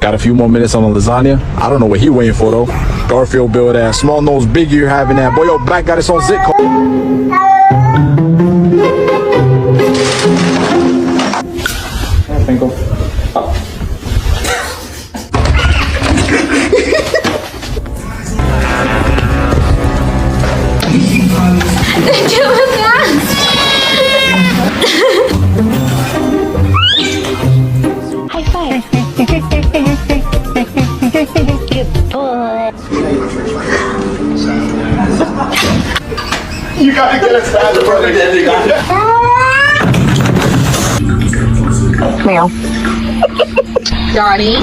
Got a few more minutes on the lasagna. I don't know what he waiting for though. Garfield build ass, small nose, big ear having that. Boy, your back got its own zip code. High five. Good boy. You gotta get us out of the perfect ending. Meow. Johnny.